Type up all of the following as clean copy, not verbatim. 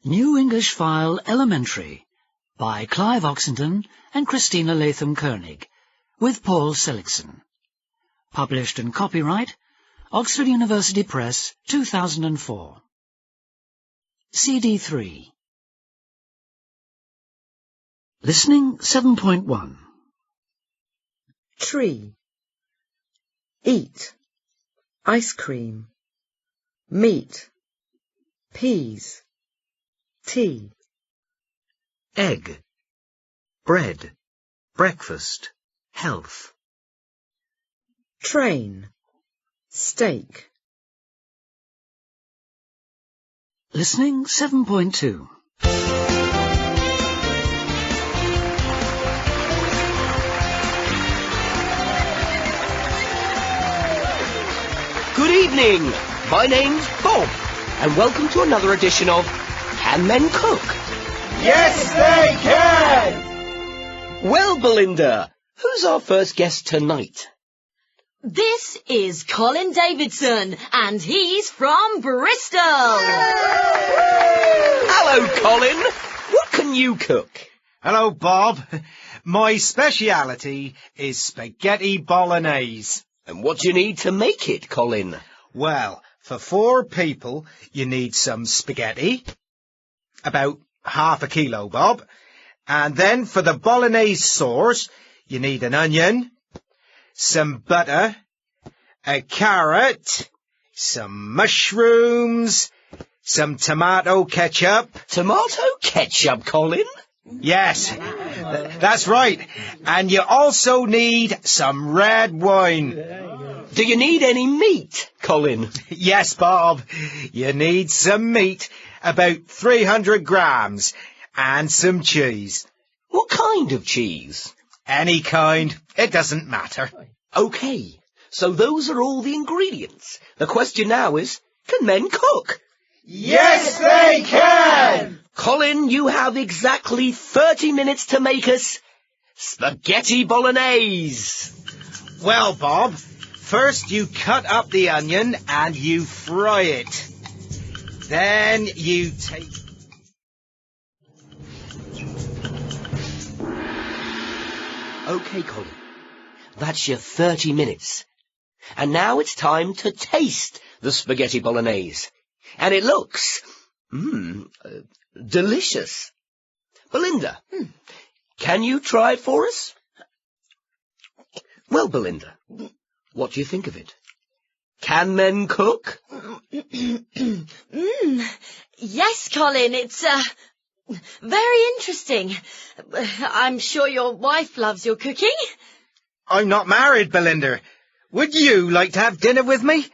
New English File Elementary by Clive Oxenden and Christina Latham-Koenig, with Paul Seligson. Published and copyright Oxford University Press, 2004. CD3. Listening 7.1. Tree. Eat. Ice cream. Meat. Peas. Tea. Egg. Bread. Breakfast. Health. Train. Steak. Listening 7.2. Good evening, my name's Bob, and welcome to another edition of Can Men Cook? Yes, they can! Well, Belinda, who's our first guest tonight? This is Colin Davidson, and he's from Bristol. Hello, Colin. What can you cook? Hello, Bob. My speciality is spaghetti bolognese. And what do you need to make it, Colin? Well, for 4 people, you need some spaghetti, about half a kilo, Bob. And then for the bolognese sauce, you need an onion, some butter, a carrot, some mushrooms, some tomato ketchup. Tomato ketchup, Colin? Yes, that's right. And you also need some red wine. Do you need any meat, Colin? Yes, Bob. You need some meat, about 300 grams, and some cheese. What kind of cheese? Any kind. It doesn't matter. OK, so those are all the ingredients. The question now is, can men cook? Yes, they can! Colin, you have exactly 30 minutes to make us spaghetti bolognese. Well, Bob, first you cut up the onion and you fry it. Then you take... OK, Colin, that's your 30 minutes. And now it's time to taste the spaghetti bolognese. And it looks... delicious. Belinda, can you try it for us? Well, Belinda, what do you think of it? Can men cook? Yes, Colin, it's very interesting. I'm sure your wife loves your cooking. I'm not married, Belinda. Would you like to have dinner with me?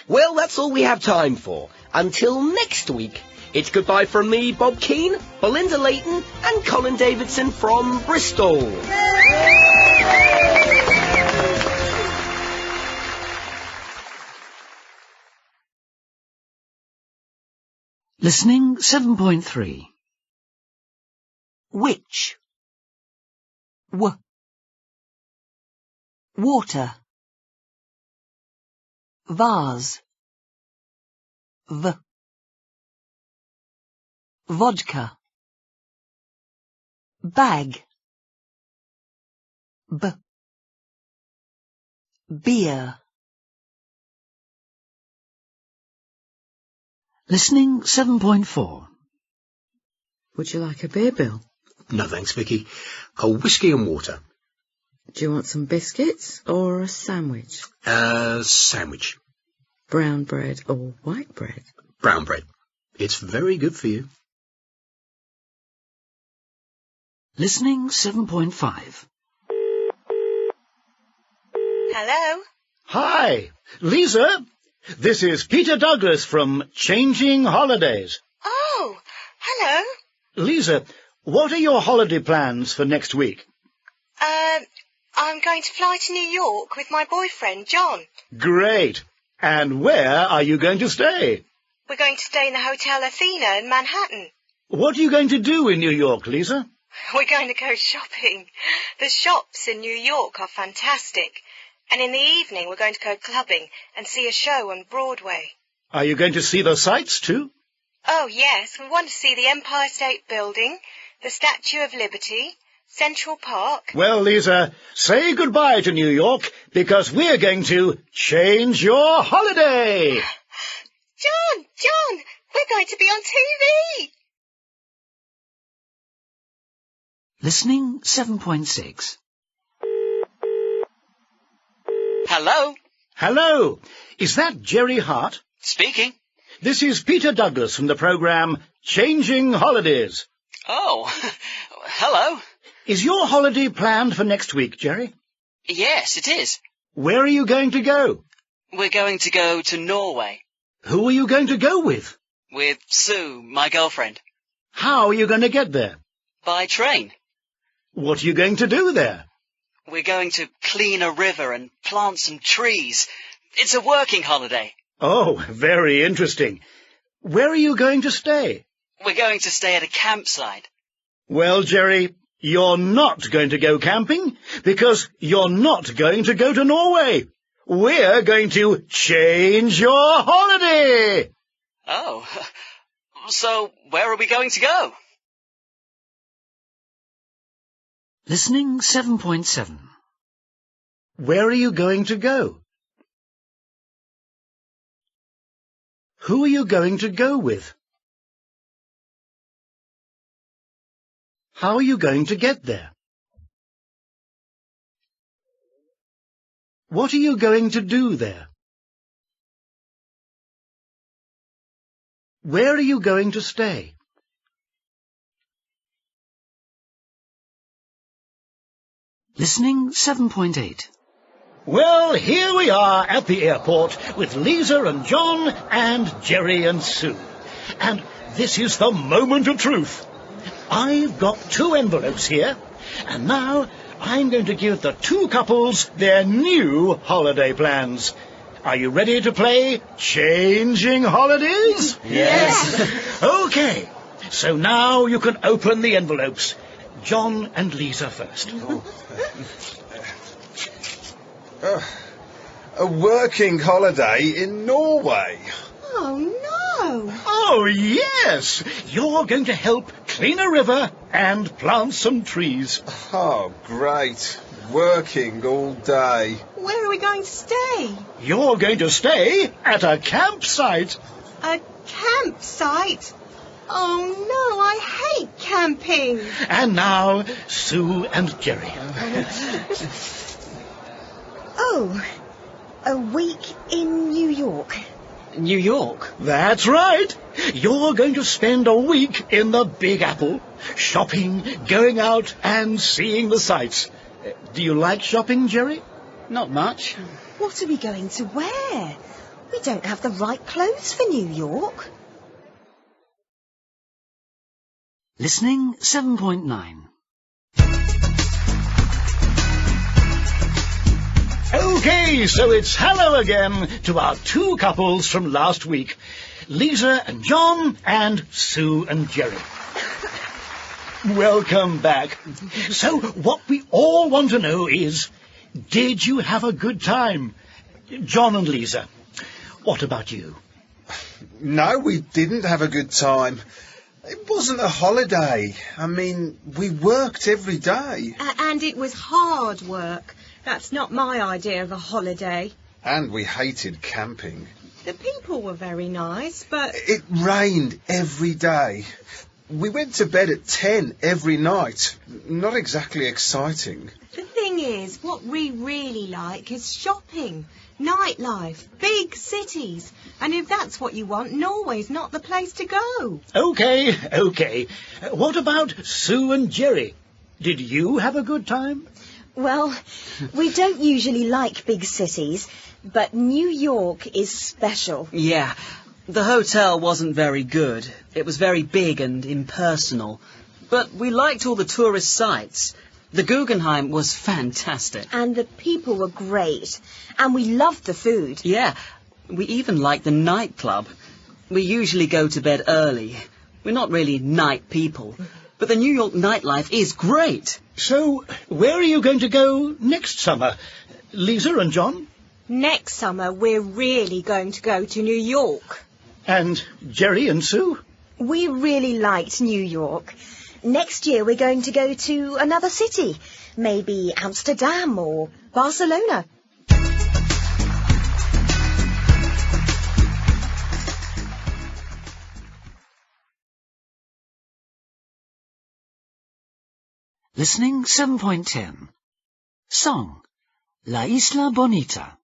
Well, that's all we have time for. Until next week. It's goodbye from me, Bob Keane, Belinda Layton, and Colin Davidson from Bristol. Listening 7.3. Which. Water. Vase. Vodka. Bag. Beer. Listening 7.4. Would you like a beer, Bill? No thanks, Vicky. Cold whiskey and water. Do you want some biscuits or a sandwich? Sandwich. Brown bread or white bread? Brown bread. It's very good for you. Listening 7.5. Hello? Hi, Lisa. This is Peter Douglas from Changing Holidays. Oh, hello. Lisa, what are your holiday plans for next week? I'm going to fly to New York with my boyfriend, John. Great. And where are you going to stay? We're going to stay in the Hotel Athena in Manhattan. What are you going to do in New York, Lisa? We're going to go shopping. The shops in New York are fantastic. And in the evening, we're going to go clubbing and see a show on Broadway. Are you going to see the sights too? Oh, yes, we want to see the Empire State Building, the Statue of Liberty, Central Park. Well, Lisa, say goodbye to New York, because we're going to change your holiday. John, we're going to be on TV. Listening 7.6. Hello? Hello, is that Jerry Hart? Speaking. This is Peter Douglas from the programme Changing Holidays. Oh, hello. Is your holiday planned for next week, Jerry? Yes, it is. Where are you going to go? We're going to go to Norway. Who are you going to go with? With Sue, my girlfriend. How are you going to get there? By train. What are you going to do there? We're going to clean a river and plant some trees. It's a working holiday. Oh, very interesting. Where are you going to stay? We're going to stay at a campsite. Well, Jerry, you're not going to go camping because you're not going to go to Norway. We're going to change your holiday. Oh, so where are we going to go? Listening 7.7. Where are you going to go? Who are you going to go with? How are you going to get there? What are you going to do there? Where are you going to stay? Listening 7.8. Well, here we are at the airport with Lisa and John and Jerry and Sue. And this is the moment of truth. I've got 2 envelopes here, and now I'm going to give the 2 couples their new holiday plans. Are you ready to play Changing Holidays? Yes. Okay, so now you can open the envelopes. John and Lisa first. A working holiday in Norway. Oh, no. Oh, yes! You're going to help clean a river and plant some trees. Oh, great. Working all day. Where are we going to stay? You're going to stay at a campsite. A campsite? Oh, no, I hate camping. And now, Sue and Jerry. Oh, a week in New York. New York? That's right. You're going to spend a week in the Big Apple, shopping, going out and seeing the sights. Do you like shopping, Jerry? Not much. What are we going to wear? We don't have the right clothes for New York. Listening 7.9. Okay, so it's hello again to our 2 couples from last week. Lisa and John and Sue and Jerry. Welcome back. So what we all want to know is, did you have a good time? John and Lisa, what about you? No, we didn't have a good time. It wasn't a holiday. I mean, we worked every day. And it was hard work. That's not my idea of a holiday. And we hated camping. The people were very nice, but... It rained every day. We went to bed at 10 every night. Not exactly exciting. The thing is, what we really like is shopping, nightlife, big cities. And if that's what you want, Norway's not the place to go. Okay. What about Sue and Jerry? Did you have a good time? Well, we don't usually like big cities, but New York is special. Yeah, the hotel wasn't very good. It was very big and impersonal. But we liked all the tourist sites. The Guggenheim was fantastic. And the people were great. And we loved the food. Yeah, we even liked the nightclub. We usually go to bed early. We're not really night people. But the New York nightlife is great. So, where are you going to go next summer? Lisa and John? Next summer, we're really going to go to New York. And Jerry and Sue? We really liked New York. Next year we're going to go to another city. Maybe Amsterdam or Barcelona. Listening 7.10. Song, La Isla Bonita.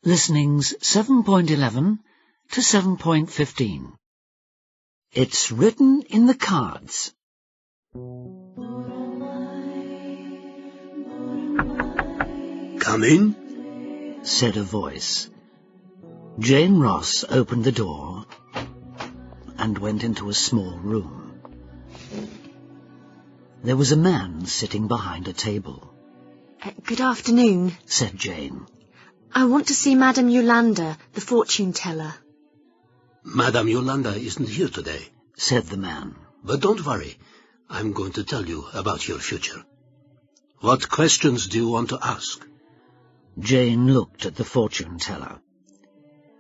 Listenings 7.11 to 7.15. It's written in the cards. Come in, said a voice. Jane Ross opened the door and went into a small room. There was a man sitting behind a table. Good afternoon, said Jane. I want to see Madame Yolanda, the fortune teller. Madame Yolanda isn't here today, said the man. But don't worry, I'm going to tell you about your future. What questions do you want to ask? Jane looked at the fortune teller.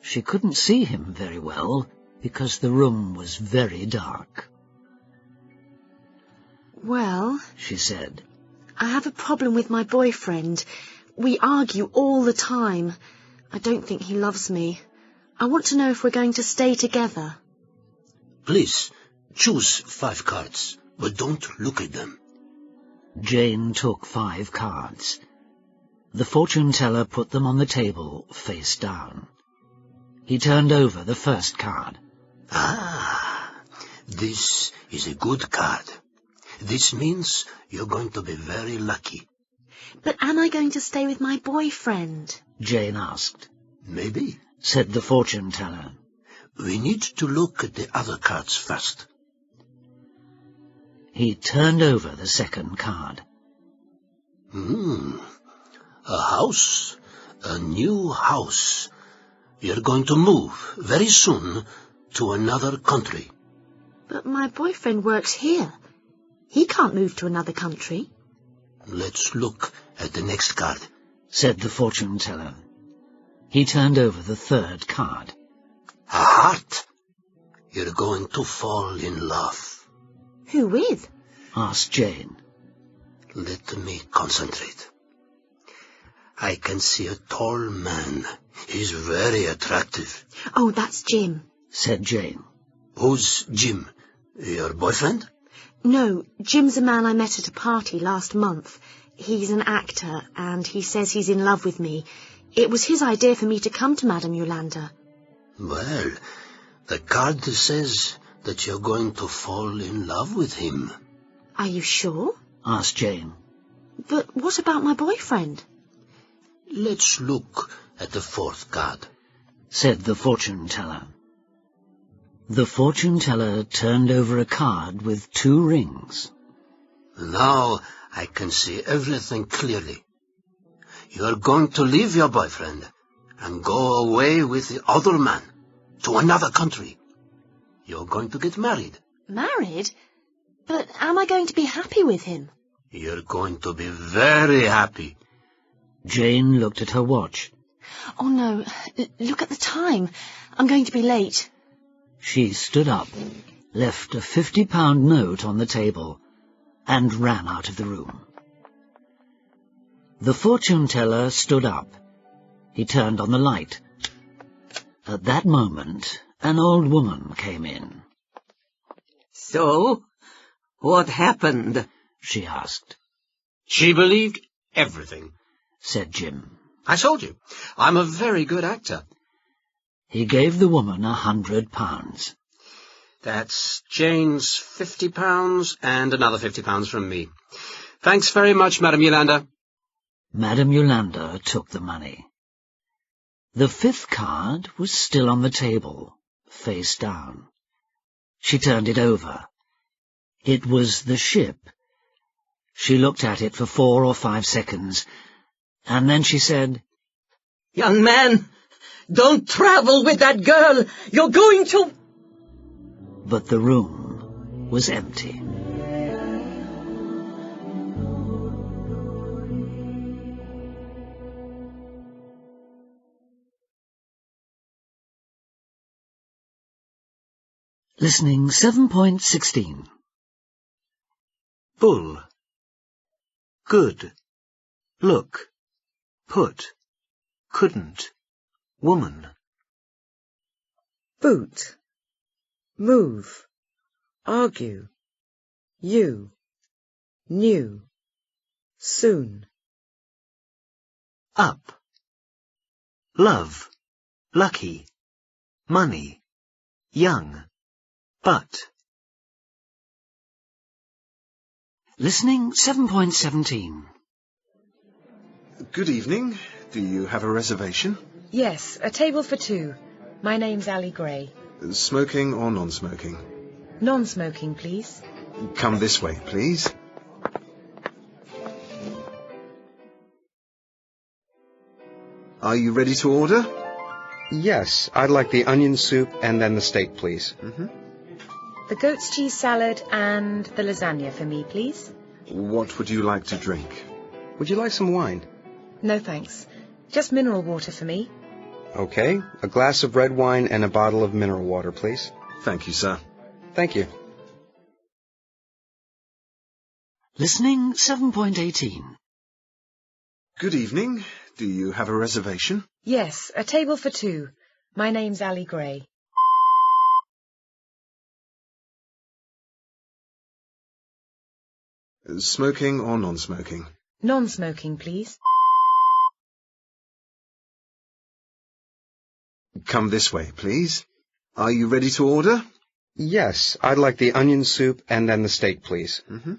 She couldn't see him very well because the room was very dark. Well, she said, I have a problem with my boyfriend. We argue all the time. I don't think he loves me. I want to know if we're going to stay together. Please, choose 5 cards, but don't look at them. Jane took 5 cards. The fortune-teller put them on the table, face down. He turned over the first card. Ah, this is a good card. This means you're going to be very lucky. But am I going to stay with my boyfriend? Jane asked. Maybe, said the fortune-teller. We need to look at the other cards first. He turned over the second card. A house. A new house. You're going to move very soon to another country. But my boyfriend works here. He can't move to another country. Let's look at the next card, said the fortune-teller. He turned over the third card. A heart. You're going to fall in love. Who with? Asked Jane. Let me concentrate. I can see a tall man. He's very attractive. Oh, that's Jim, said Jane. Who's Jim? Your boyfriend? No, Jim's a man I met at a party last month. He's an actor, and he says he's in love with me. It was his idea for me to come to Madame Yolanda. Well, the card says that you're going to fall in love with him. Are you sure? Asked Jane. But what about my boyfriend? Let's look at the fourth card, said the fortune-teller. The fortune-teller turned over a card with 2 rings. Now I can see everything clearly. You are going to leave your boyfriend and go away with the other man to another country. You're going to get married. Married? But am I going to be happy with him? You're going to be very happy. Jane looked at her watch. Oh, no. Look at the time. I'm going to be late. She stood up, left a £50 note on the table, and ran out of the room. The fortune-teller stood up. He turned on the light. At that moment, an old woman came in. So, what happened? She asked. She believed everything, said Jim. I told you, I'm a very good actor. He gave the woman £100. That's Jane's £50 and another £50 from me. Thanks very much, Madame Yolanda. Madame Yolanda took the money. The 5th card was still on the table, face down. She turned it over. It was the ship. She looked at it for 4 or 5 seconds, and then she said, Young man, don't travel with that girl. You're going to... But the room was empty. Listening 7.16. Bull. Good. Look. Put. Couldn't. Woman. Boot. Move. Argue. You. New. Soon. Up. Love. Lucky. Money. Young. But. Listening 7.17. Good evening. Do you have a reservation? Yes, a table for 2. My name's Ali Gray. Smoking or non-smoking? Non-smoking, please. Come this way, please. Are you ready to order? Yes, I'd like the onion soup and then the steak, please. The goat's cheese salad and the lasagna for me, please. What would you like to drink? Would you like some wine? No, thanks. Just mineral water for me. Okay, a glass of red wine and a bottle of mineral water, please. Thank you, sir. Thank you. Listening 7.18. Good evening. Do you have a reservation? Yes, a table for 2. My name's Ali Gray. Smoking or non-smoking? Non-smoking, please. Come this way, please. Are you ready to order? Yes, I'd like the onion soup and then the steak, please. Mm-hmm.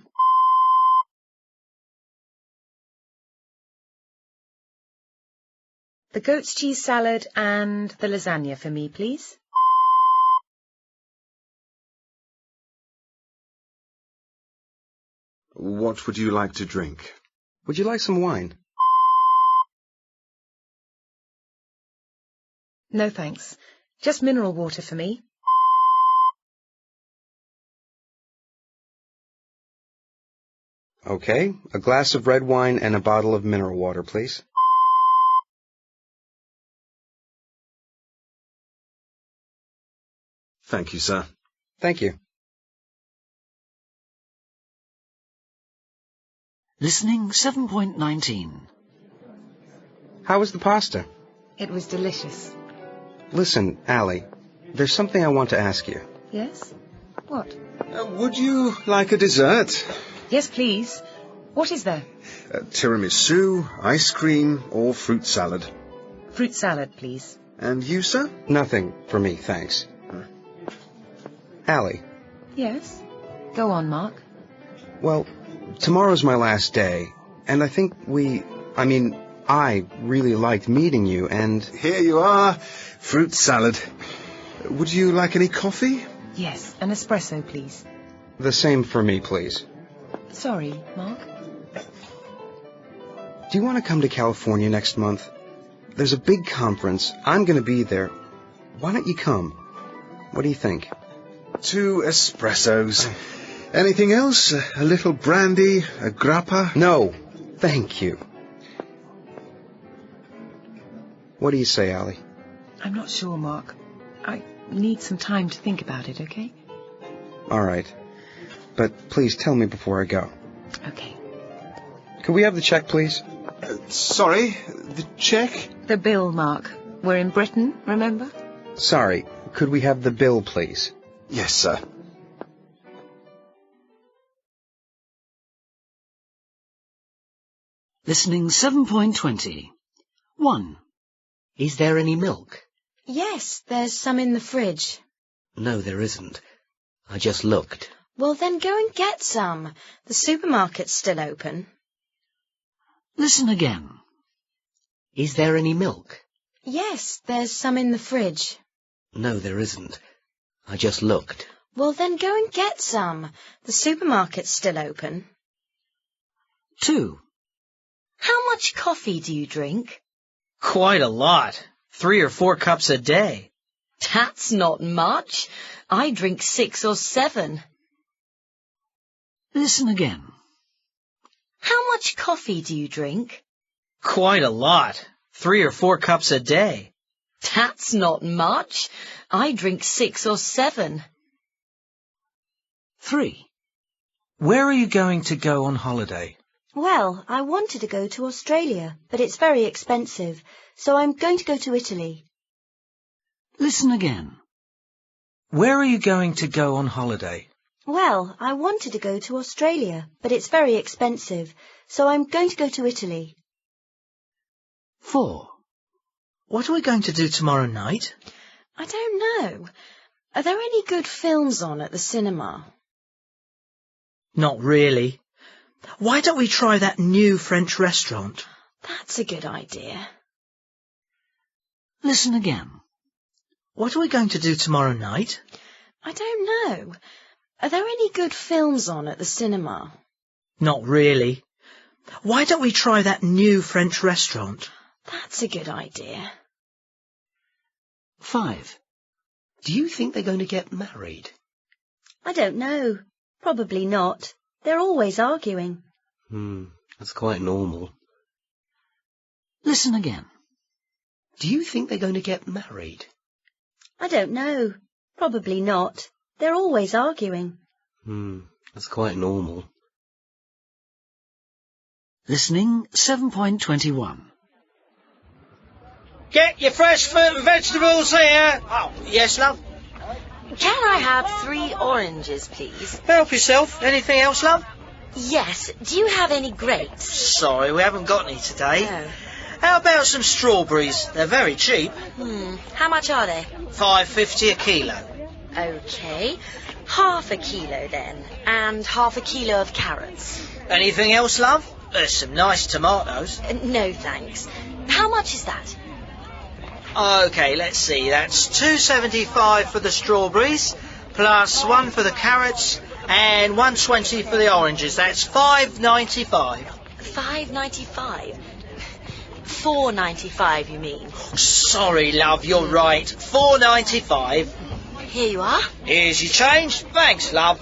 The goat's cheese salad and the lasagna for me, please. What would you like to drink? Would you like some wine? No, thanks. Just mineral water for me. Okay, a glass of red wine and a bottle of mineral water, please. Thank you, sir. Thank you. Listening 7.19. How was the pasta? It was delicious. Listen, Allie, there's something I want to ask you. Yes? What? Would you like a dessert? Yes, please. What is there? Tiramisu, ice cream, or fruit salad? Fruit salad, please. And you, sir? Nothing for me, thanks. Allie. Yes? Go on, Mark. Well, tomorrow's my last day, and I think I really liked meeting you, and... Here you are, fruit salad. Would you like any coffee? Yes, an espresso, please. The same for me, please. Sorry, Mark. Do you want to come to California next month? There's a big conference. I'm going to be there. Why don't you come? What do you think? 2 espressos. Anything else? A little brandy? A grappa? No, thank you. What do you say, Allie? I'm not sure, Mark. I need some time to think about it, okay? All right. But please tell me before I go. Okay. Could we have the check, please? Sorry, the check? The bill, Mark. We're in Britain, remember? Sorry, could we have the bill, please? Yes, sir. Listening 7.20. 1. Is there any milk? Yes, there's some in the fridge. No, there isn't. I just looked. Well, then go and get some. The supermarket's still open. Listen again. Is there any milk? Yes, there's some in the fridge. No, there isn't. I just looked. Well, then go and get some. The supermarket's still open. 2. How much coffee do you drink? Quite a lot. 3 or 4 cups a day. That's not much. I drink 6 or 7. Listen again. How much coffee do you drink? Quite a lot. 3 or 4 cups a day. That's not much. I drink 6 or 7. 3. Where are you going to go on holiday? Well, I wanted to go to Australia, but it's very expensive, so I'm going to go to Italy. Listen again. Where are you going to go on holiday? Well, I wanted to go to Australia, but it's very expensive, so I'm going to go to Italy. 4. What are we going to do tomorrow night? I don't know. Are there any good films on at the cinema? Not really. Why don't we try that new French restaurant? That's a good idea. Listen again. What are we going to do tomorrow night? I don't know. Are there any good films on at the cinema? Not really. Why don't we try that new French restaurant? That's a good idea. 5. Do you think they're going to get married? I don't know. Probably not. They're always arguing. That's quite normal. Listen again. Do you think they're going to get married? I don't know. Probably not. They're always arguing. That's quite normal. Listening 7.21. Get your fresh fruit and vegetables here. Oh, yes, love. Can I have 3 oranges, please? Help yourself. Anything else, love? Yes. Do you have any grapes? Sorry, we haven't got any today. How about some strawberries? They're very cheap. How much are they? $5.50 a kilo. OK. Half a kilo, then. And half a kilo of carrots. Anything else, love? There's some nice tomatoes. No, thanks. How much is that? OK, let's see. That's $2.75 for the strawberries, plus $1 for the carrots, and $1.20 for the oranges. That's $5.95. $5.95? $4.95, you mean? Sorry, love, you're right. $4.95. Here you are. Here's your change. Thanks, love.